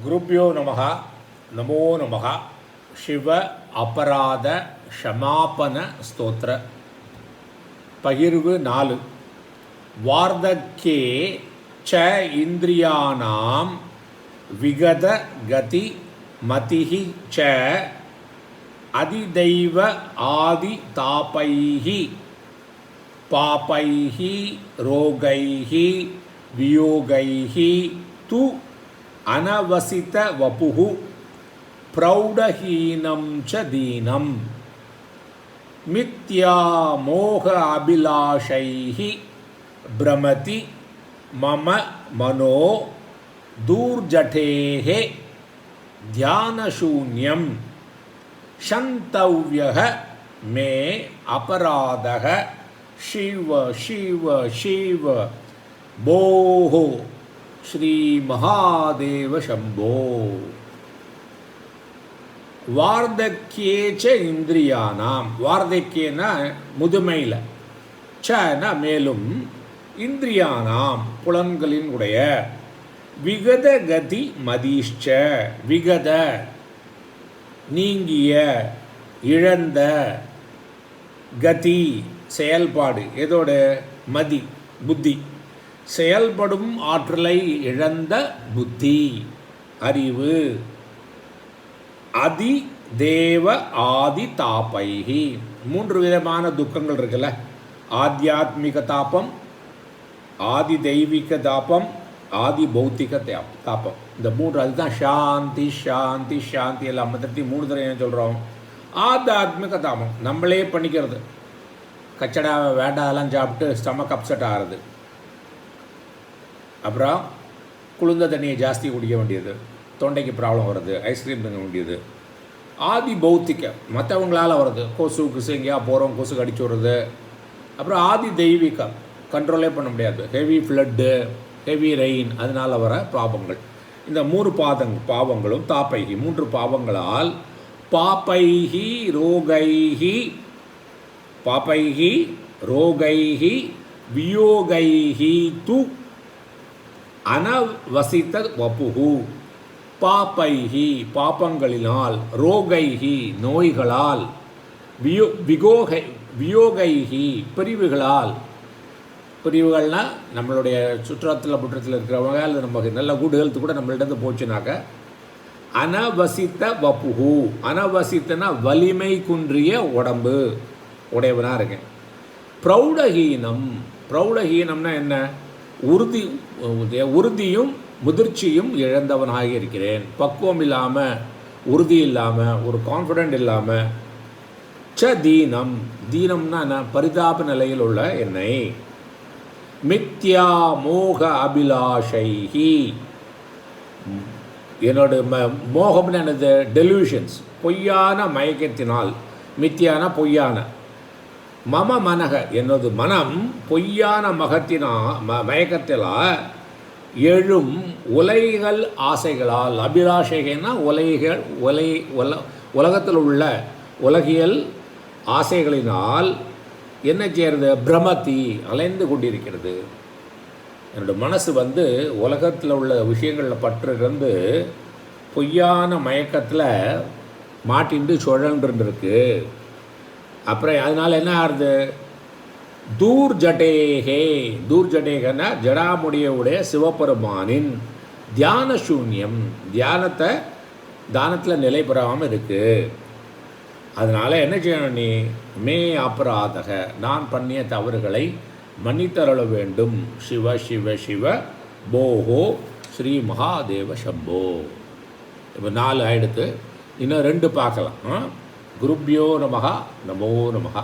குருப்யோ நமஹ. நமோ நமஹ. சிவ அபராத க்ஷமாபன ஸ்தோத்திர. பகிர்வு 4. வார்தக்கே ச இந்திரியானாம் விகத கதி மதிஹி ச அதிதைவ ஆதி தாபைஹி பாபைஹி ரோகைஹி வியோகைஹி து அனவசித வபுஹு பிரௌடஹீனம் ச தீனம் மித்யா மோக அபிலாஷைஹி பிரமதி மம மனோ தூர்ஜடேஹே தியானசூன்யம் ஷந்தவ்யஹ மே அபராதஹ சிவ சிவ சிவ போஹோ ஸ்ரீ மகாதேவ சம்போ. வார்தக்கேச்ச இந்திரியானாம். வார்தக்கேனா முதுமையில், சனா மேலும், இந்திரியானாம் புலன்களின் உடைய, விகத கதி மதிஷ்ச விகத நீங்கிய இழந்த, கதி செயல்பாடு எதோட மதி புத்தி செயல்படும் ஆற்றலை இழந்த புத்தி அறிவு, அதி தேவ ஆதி தாபைஹி 3 விதமான துக்கங்கள் இருக்குல்ல. ஆத்தியாத்மிக தாபம், ஆதி தெய்வீக தாபம், ஆதி பௌத்திக தாபம். இந்த 3 அதுதான் சாந்தி சாந்தி சாந்தி எல்லாம் மதத்தி 3 தடவை என்ன சொல்கிறோம்? ஆத்தியாத்மிக தாபம் நம்மளே பண்ணிக்கிறது. கச்சடாவை வேண்டாதெல்லாம் சாப்பிட்டு ஸ்டமக் அப்செட் ஆகிறது. அப்புறம் குளிர்ந்த தண்ணியை ஜாஸ்தி குடிக்க வேண்டியது, தொண்டைக்கு ப்ராப்ளம் வருது, ஐஸ்கிரீம் திங்க வேண்டியது. ஆதி பௌத்திக மற்றவங்களால் வருது, கொசு கொசு எங்கேயா போகிறோம் கொசு கடிச்சு விடுறது. அப்புறம் ஆதி தெய்வீகம் கண்ட்ரோலே பண்ண முடியாது, ஹெவி ஃப்ளட்டு ஹெவி ரெயின், அதனால் வர பாவங்கள். இந்த 3 பாவங்களும் தாப்பைகி 3 பாவங்களால் பாப்பைகி ரோகைகி பாப்பைகி ரோகைகி வியோகைகி து அனவசித வபுஹு பாப்பைஹி பாப்பங்களினால், ரோகைஹி நோய்களால், வியோகைஹி பிரிவுகளால். பிரிவுகள்னால் நம்மளுடைய சுற்றத்தில் இருக்கிறவங்க அல்லது நமக்கு நல்ல குட் ஹெல்த் கூட நம்மள்கிட்ட போச்சுனாக்க அனவசித்த வபுஹு. அனவசித்தனா வலிமை குன்றிய உடம்பு உடையவனாக இருக்கேன். பிரௌடஹீனம். பிரௌடஹீனம்னா என்ன? உறுதியும் முதிர்ச்சியும் இழந்தவனாக இருக்கிறேன். பக்குவம் இல்லாமல், உறுதி இல்லாமல், ஒரு கான்ஃபிடென்ட் இல்லாமல். ச தீனம். தீனம்னா என்ன? பரிதாப நிலையில் உள்ள என்னை. மித்யா மோக அபிலாஷைஹி. என்னோட மோகம்னு என்னது? டெலூஷன்ஸ், பொய்யான மயக்கத்தினால். மித்தியான பொய்யான. மம மனக என்னது மனம் பொய்யான மயக்கத்தில் எழும் உலகிகள் ஆசைகளால். அபிலாஷைகள்னா உலகிகள், உலகத்தில் உள்ள உலகியல் ஆசைகளினால் என்ன செய்கிறது? பிரமதி அலைந்து கொண்டிருக்கிறது. என்னோடய மனசு உலகத்தில் உள்ள விஷயங்களில் பற்றிருந்து பொய்யான மயக்கத்தில் மாட்டின்று சுழன்றிருக்கு. அப்புறம் அதனால் என்ன ஆகுது? தூர்ஜடேகே. தூர்ஜடேகன்னா ஜடாமுடியுடைய சிவபெருமானின் தியான சூன்யம். தியானத்தில் நிலை பெறாமல் இருக்குது. அதனால் என்ன செய்யணும்? நீ மே அபராதக நான் பண்ணிய தவறுகளை மன்னித்தருள வேண்டும். சிவ சிவ சிவ போஹோ ஸ்ரீ மகாதேவ சம்போ. இப்போ 4 ஆயிடுத்து. இன்னும் 2 பார்க்கலாம். குருப்யோ நமஹ. நமோ நமஹ.